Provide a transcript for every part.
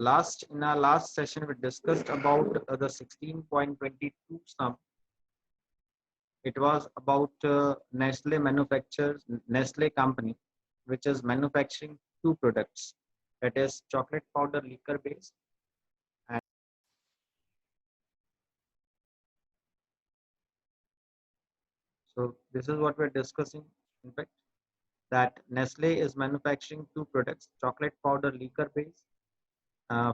In our last session we discussed about the 16.22 sum. It was about Nestle company, which is manufacturing two products, that is chocolate powder liquor base. And so this is what we're discussing. In fact, that Nestle is manufacturing two products, chocolate powder liquor base,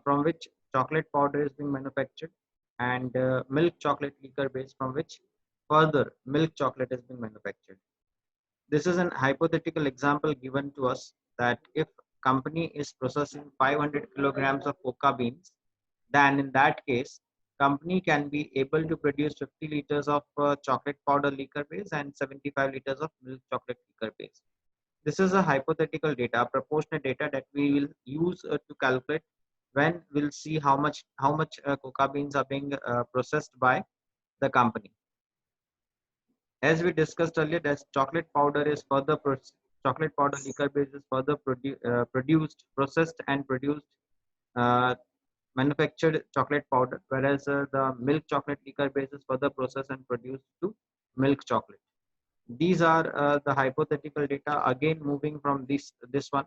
from which chocolate powder is being manufactured, and milk chocolate liquor base, from which further milk chocolate is being manufactured. This is an hypothetical example given to us that if company is processing 500 kilograms of cocoa beans, then in that case, company can be able to produce 50 liters of chocolate powder liquor base and 75 liters of milk chocolate liquor base. This is a hypothetical data, proportionate data that we will use to calculate when we'll see how much cocoa beans are being processed by the company. As we discussed earlier, that chocolate powder liquor base is further processed and produced, uh, manufactured chocolate powder, whereas the milk chocolate liquor base is further processed and produced to milk chocolate. These are the hypothetical data. Again, moving from this one,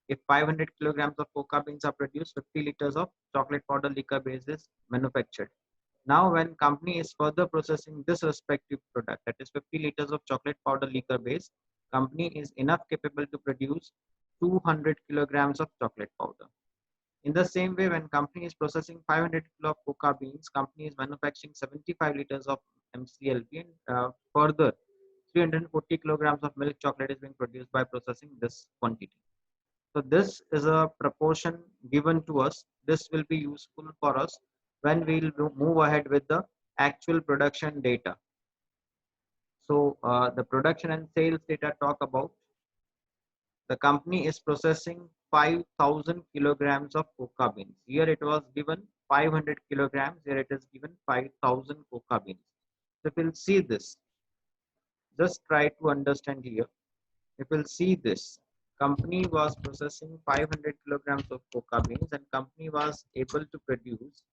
if 500 kilograms of cocoa beans are produced, 50 liters of chocolate powder liquor base is manufactured. Now, when company is further processing this respective product, that is 50 liters of chocolate powder liquor base, company is enough capable to produce 200 kilograms of chocolate powder. In the same way, when company is processing 500 kilo of cocoa beans, company is manufacturing 75 liters of MCLB, and further 340 kilograms of milk chocolate is being produced by processing this quantity. So this is a proportion given to us. This will be useful for us when we will move ahead with the actual production data. So the production and sales data talk about the company is processing 5,000 kilograms of cocoa beans. Here it was given 500 kilograms. Here it is given 5,000 cocoa beans. So if we'll see this, just try to understand here. If we'll see this, company was processing 500 kilograms of cocoa beans, and company was able to produce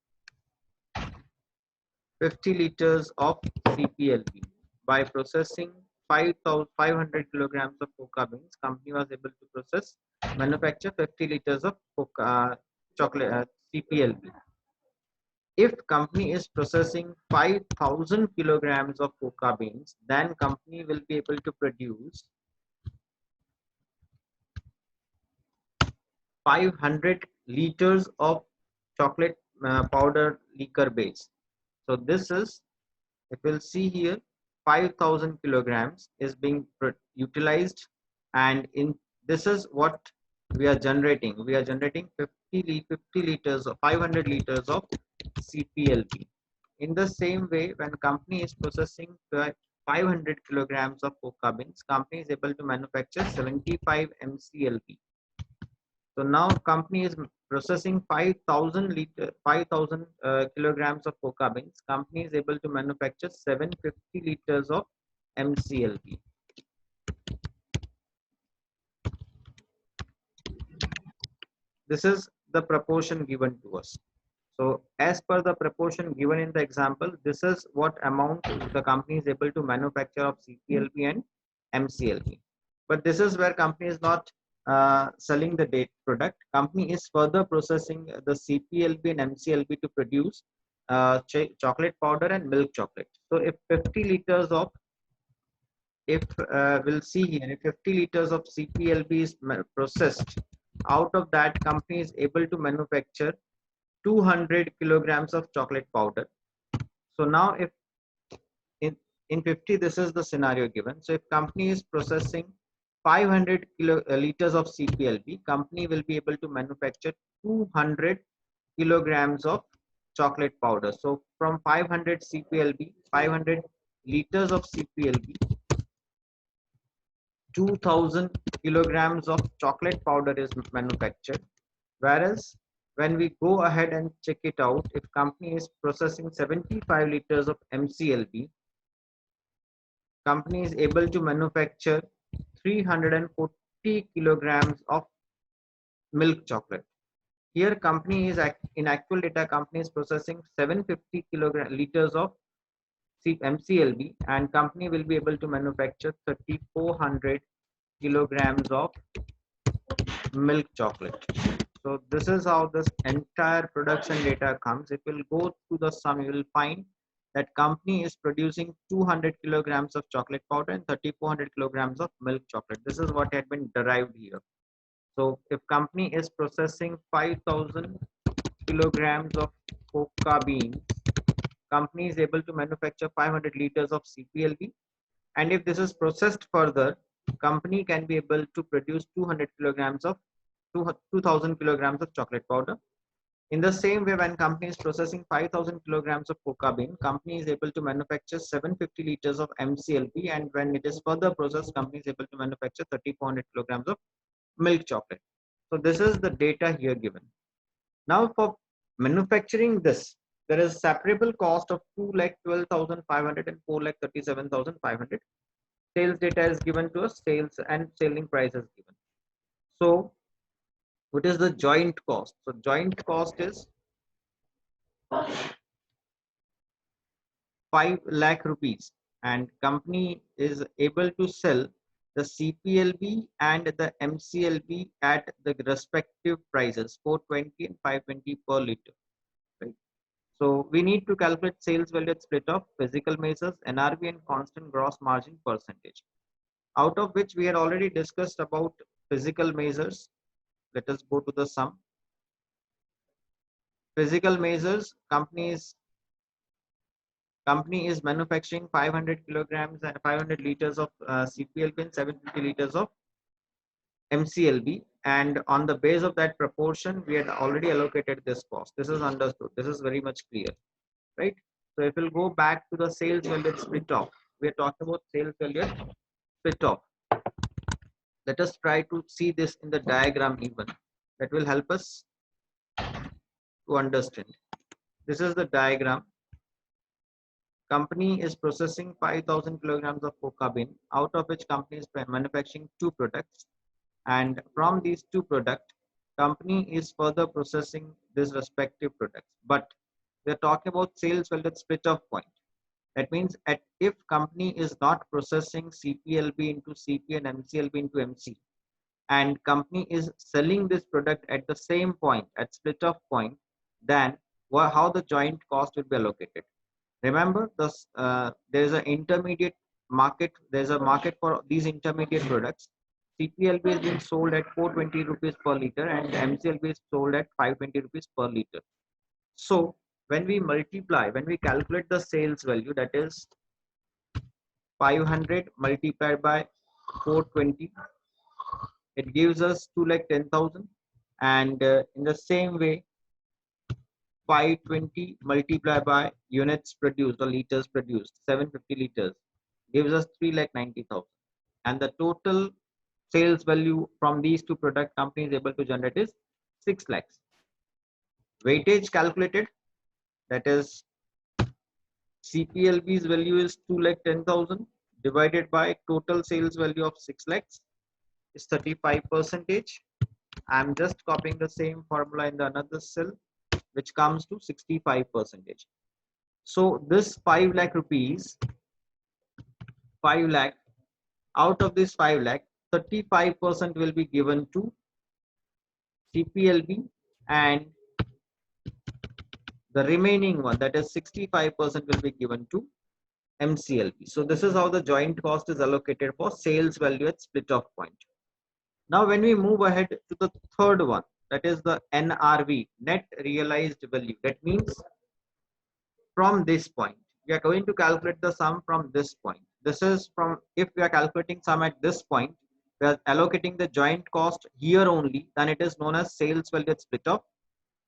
50 liters of CPLB. By processing 500 kilograms of cocoa beans, company was able to manufacture 50 liters of chocolate CPLB. If company is processing 5,000 kilograms of cocoa beans, then company will be able to produce 500 liters of chocolate powder liquor base. So this is, if we'll see here, 5,000 kilograms is being utilized, and in this is what we are generating. We are generating 50 liters of 500 liters of CPLB. In the same way, when company is processing 500 kilograms of cocoa beans, company is able to manufacture 75 MCLB. So now company is processing 5,000 kilograms of cocoa beans. Company is able to manufacture 750 liters of MCLB. This is the proportion given to us. So as per the proportion given in the example, this is what amount the company is able to manufacture of CPLB and MCLB. But this is where company is not selling the date product. Company is further processing the CPLB and MCLB to produce chocolate powder and milk chocolate. So if 50 liters of, if we'll see here, if 50 liters of CPLB is processed, out of that company is able to manufacture 200 kilograms of chocolate powder. So now if in 50, this is the scenario given. So if company is processing 500 liters of CPLB, company will be able to manufacture 200 kilograms of chocolate powder. So from 500 CPLB, 500 liters of CPLB, 2000 kilograms of chocolate powder is manufactured. Whereas when we go ahead and check it out, if company is processing 75 liters of MCLB, company is able to manufacture 340 kilograms of milk chocolate. here company is in actual data, company is processing 750 kilogram liters of MCLB, and company will be able to manufacture 3400 kilograms of milk chocolate. So this is how this entire production data comes. If we'll go to the sum, you will find that company is producing 200 kilograms of chocolate powder and 3400 kilograms of milk chocolate. This is what had been derived here. So if company is processing 5000 kilograms of coca beans, company is able to manufacture 500 liters of CPLB, and if this is processed further, company can be able to produce 200 kilograms of 2000 kilograms of chocolate powder. In the same way, when company is processing 5000 kilograms of coca bean, company is able to manufacture 750 liters of MCLB, and when it is further processed, company is able to manufacture 3400 kilograms of milk chocolate. So this is the data here given. Now for manufacturing this, there is separable cost of 2,12,500 and 4,37,500. Sales data is given to us, sales and selling price is given. So what is the joint cost? So joint cost is 5 lakh rupees, and company is able to sell the CPLB and the MCLB at the respective prices 420 and 520 per liter. Right? So we need to calculate sales value at split of physical measures, NRV, and constant gross margin percentage. Out of which we had already discussed about physical measures. Let us go to the sum. Physical measures, company is manufacturing 500 kilograms and 500 liters of CPLB and 750 liters of MCLB, and on the base of that proportion we had already allocated this cost. This is understood, this is very much clear, right? So if we'll go back to the sales value split off, we are talking about sales value split off. Let us try to see this in the diagram even. That will help us to understand. This is the diagram. Company is processing 5000 kilograms of coca bean, out of which company is manufacturing two products, and from these two products, company is further processing these respective products. But we are talking about sales value split off point. That means if company is not processing CPLB into CP and MCLB into MC, and company is selling this product at the same point, at split off point, then how the joint cost will be allocated. Remember, there is an intermediate market. There is a market for these intermediate products. CPLB is being sold at 420 rupees per liter, and MCLB is sold at 520 rupees per liter. So when we calculate the sales value, that is 500 multiplied by 420, it gives us 2,10,000, and in the same way 520 multiplied by units produced or liters produced, 750 liters, gives us 3,90,000, and the total sales value from these two product companies able to generate is 6 lakhs. Weightage calculated, that is CPLB's value is 2,10,000 divided by total sales value of 6 lakhs is 35%. I'm just copying the same formula in the another cell, which comes to 65%. So this 5 lakh rupees, 5 lakh, out of this 5 lakh, 35% will be given to CPLB, and the remaining one, that is 65%, will be given to MCLB. So this is how the joint cost is allocated for sales value at split off point. Now when we move ahead to the third one, that is the NRV, net realized value. That means from this point, we are going to calculate the sum from this point. This is from, if we are calculating sum at this point, we are allocating the joint cost here only, then it is known as sales value at split off.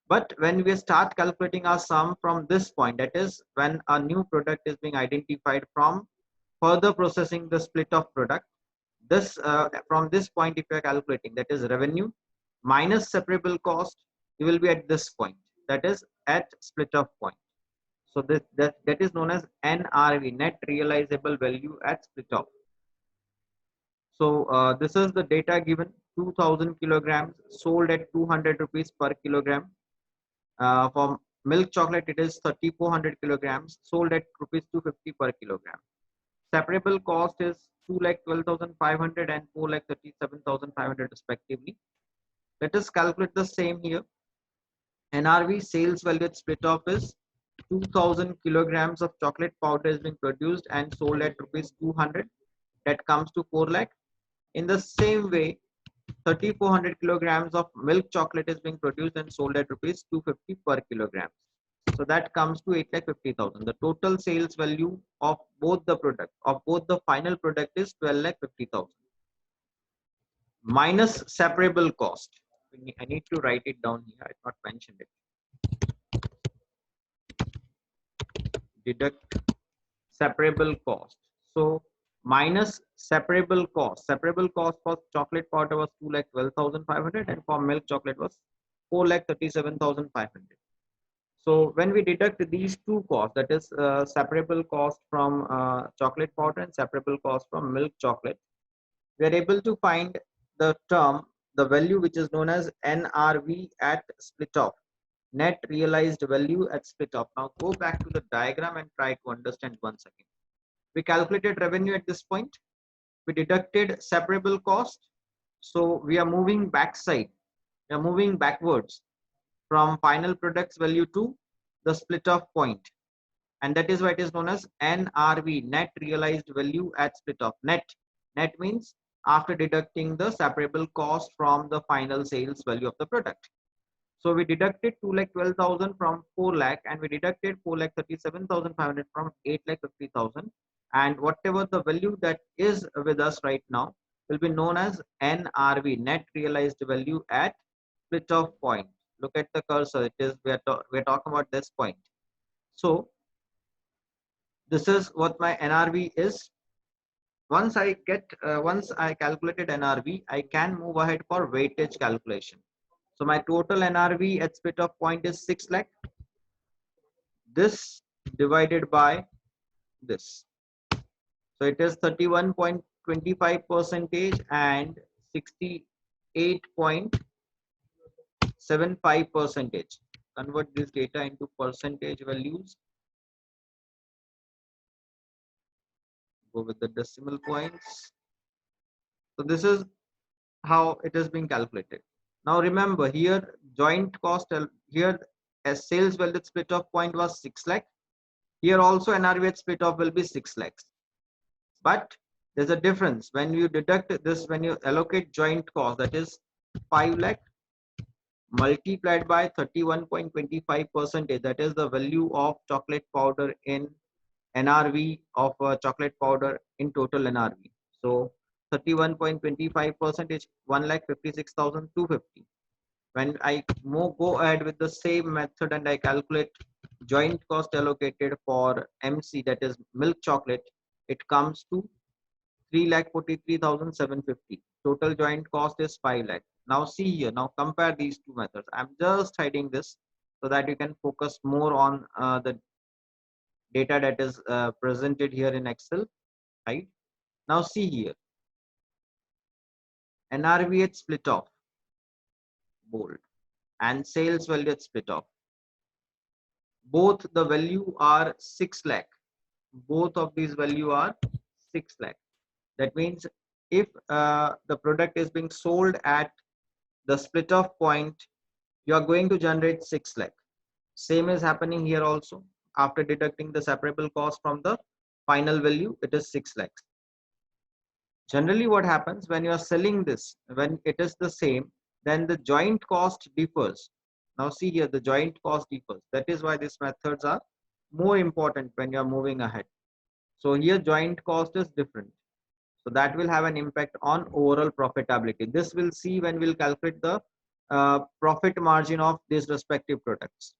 But when we start calculating our sum from this point, that is when a new product is being identified from further processing the split off product, this from this point, if you are calculating, that is revenue minus separable cost, you will be at this point, that is at split off point. So that is known as NRV, net realizable value at split off. So this is the data given. 2000 kilograms sold at 200 rupees per kilogram. For milk chocolate, it is 3400 kilograms sold at rupees 250 per kilogram. Separable cost is 2,12,500 and 4,37,500 respectively. Let us calculate the same here. NRV sales value at split off is 2000 kilograms of chocolate powder is being produced and sold at rupees 200. That comes to 4 lakh. In the same way, 3400 kilograms of milk chocolate is being produced and sold at rupees 250 per kilogram. So that comes to 8,50,000. The total sales value of both the product, of both the final product, is 12,50,000 minus separable cost. I need to write it down here. I not mentioned it. Deduct separable cost. So minus separable cost. Separable cost for chocolate powder was 2,12,500 and for milk chocolate was 4,37,500. So when we deduct these two costs, that is separable cost from chocolate powder and separable cost from milk chocolate, we are able to find the term, the value which is known as NRV at split off, net realized value at split off. Now go back to the diagram and try to understand once again. We calculated revenue at this point. We deducted separable cost. So we are moving backside. We are moving backwards from final products value to the split off point. And that is why it is known as NRV, net realized value at split off. Net means after deducting the separable cost from the final sales value of the product. So we deducted 2,12,000 from 4 lakh and we deducted 4,37,500 from 8,50,000, and whatever the value that is with us right now will be known as NRV, net realized value at split off point. Look at the cursor. It is we are talking about this point. So this is what my NRV is. Once I calculated NRV, I can move ahead for weightage calculation. So my total NRV at split off point is 6 lakh. This divided by this. So it is 31.25 percentage and 68.75 percentage. Convert this data into percentage values. Go with the decimal points. So this is how it is being calculated. Now remember here joint cost, here as sales value at split off point was 6 lakh. Here also NRV at split off will be 6 lakhs. But there's a difference when you deduct this, when you allocate joint cost, that is 5 lakh multiplied by 31.25 percentage, that is the value of chocolate powder in NRV of chocolate powder in total NRV. So 31.25 percentage, 1,56,250. When I go ahead with the same method and I calculate joint cost allocated for MC, that is milk chocolate, it comes to 3,43,750. Total joint cost is 5 lakh. Now see here, now compare these two methods. I'm just hiding this so that you can focus more on the data that is presented here in Excel, right? Now see here, NRV at split off, bold, and sales value at split off. Both the value are 6 lakh. Both of these value are 6 lakh. That means if the product is being sold at the split off point, you are going to generate 6 lakh. Same is happening here also. After deducting the separable cost from the final value, it is 6 lakhs. Generally what happens when you are selling this, when it is the same, then the joint cost differs. Now see here, the joint cost differs. That is why these methods are more important when you are moving ahead. So here joint cost is different. So that will have an impact on overall profitability. This we'll see when we'll calculate the profit margin of these respective products.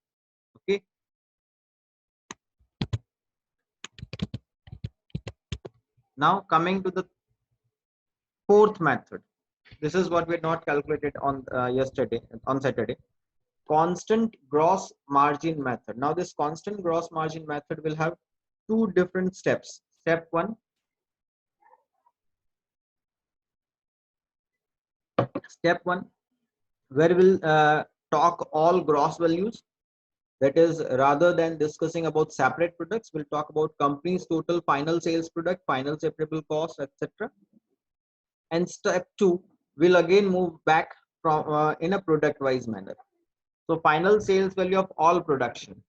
Okay. Now coming to the fourth method. This is what we had not calculated on Saturday. Constant gross margin method. Now this constant gross margin method will have two different steps. Step one, Step 1, where we'll talk all gross values. That is, rather than discussing about separate products, we'll talk about company's total final sales product, final separable cost, etc. And step 2, we'll again move back from in a product wise manner. So final sales value of all production.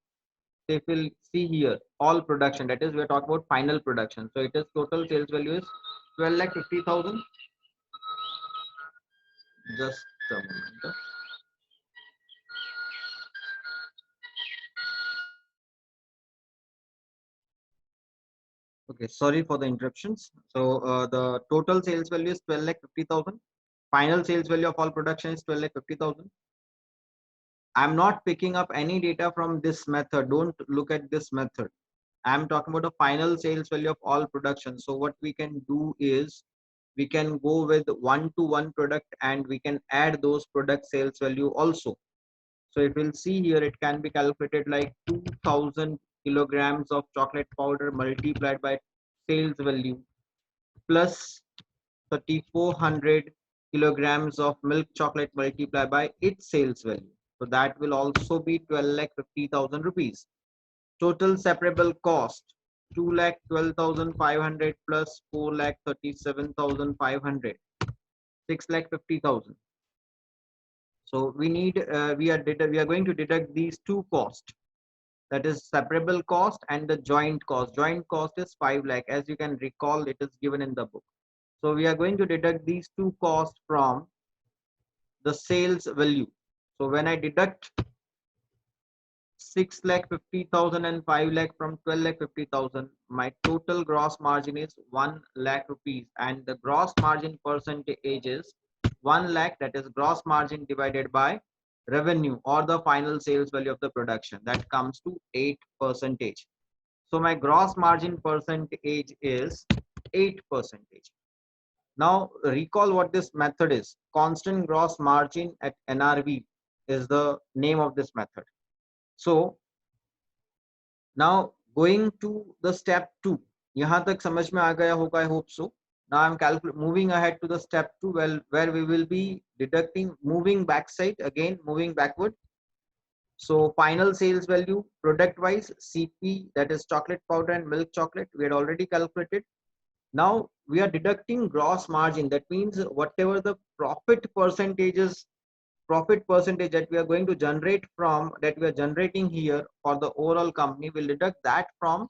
So if we'll see here, all production, that is, we're talking about final production. So it is total sales value is 12,50,000. Just a moment. Okay, sorry for the interruptions. So the total sales value is 12,50,000. Final sales value of all production is 12,50,000. I'm not picking up any data from this method. Don't look at this method. I'm talking about the final sales value of all production. So what we can do is we can go with one-to-one product and we can add those product sales value also. So if we'll see here, it can be calculated like 2,000 kilograms of chocolate powder multiplied by sales value plus 3,400 kilograms of milk chocolate multiplied by its sales value. So that will also be 12,50,000 rupees. Total separable cost 2,12,500 plus 4,37,500, 6,50,000. So we are going to deduct these two costs. That is separable cost and the joint cost. Joint cost is 5 lakh. As you can recall, it is given in the book. So we are going to deduct these two costs from the sales value. So when I deduct 6,50,000 and 5 lakh from 12,50,000, my total gross margin is 1 lakh rupees, and the gross margin percentage is 1 lakh. That is gross margin divided by revenue or the final sales value of the production. That comes to 8%. So my gross margin percentage is 8%. Now recall what this method is. Constant gross margin at NRV is the name of this method. So now going to the step 2. यहाँ तक समझ में आ गया होगा, I hope so. Now I'm moving ahead to the step 2, where we will be deducting, moving backside again, moving backward. So final sales value product wise, CP, that is chocolate powder and milk chocolate, we had already calculated. Now we are deducting gross margin. That means whatever the profit percentage that we are going to generate from, that we are generating here for the overall company, will deduct that from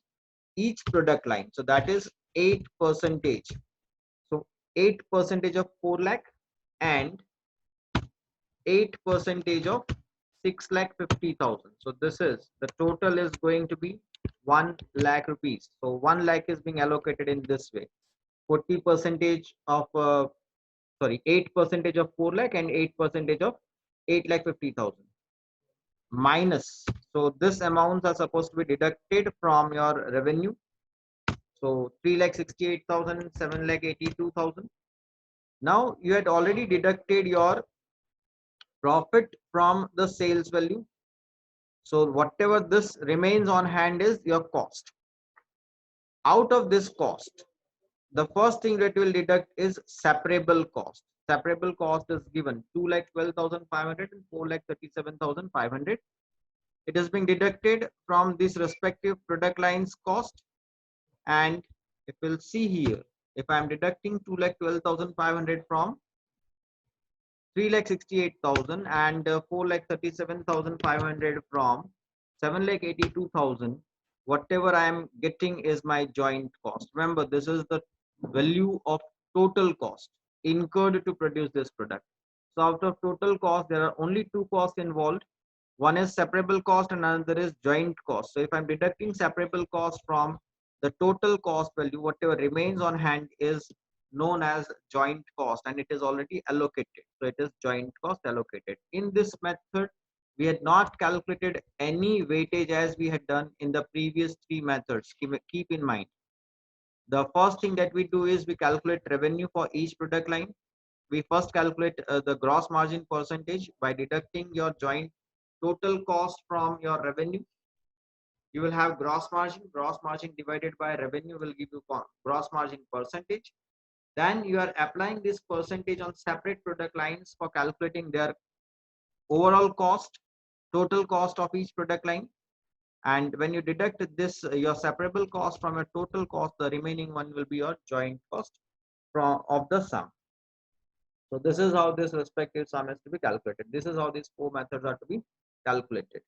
each product line. So that is 8%. So 8% of 4 lakh and 8% of 6,50,000. So this is the total is going to be 1 lakh rupees. So 1 lakh is being allocated in this way. 40% of 8% of 4 lakh and 8% of 8,50,000 minus. So this amounts are supposed to be deducted from your revenue. So 3,68,000, 7,82,000. Now you had already deducted your profit from the sales value. So whatever this remains on hand is your cost. Out of this cost, the first thing that will deduct is separable cost. Separable cost is given 2,12,500 and 4,37,500. It is being deducted from this respective product lines cost. And if we'll see here, if I am deducting 2,12,500 from 3,68,000 and 4,37,500 from 7,82,000, whatever I am getting is my joint cost. Remember, this is the value of total cost incurred to produce this product. So out of total cost, there are only two costs involved. One is separable cost and another is joint cost. So if I'm deducting separable cost from the total cost value, whatever remains on hand is known as joint cost, and it is already allocated. So it is joint cost allocated. In this method, we had not calculated any weightage as we had done in the previous three methods. Keep in mind, the first thing that we do is we calculate revenue for each product line. We first calculate the gross margin percentage by deducting your joint total cost from your revenue. You will have gross margin divided by revenue will give you gross margin percentage. Then you are applying this percentage on separate product lines for calculating their overall cost, total cost of each product line. And when you deduct this your separable cost from your total cost, the remaining one will be your joint cost from of the sum. So this is how this respective sum is to be calculated. This is how these four methods are to be calculated.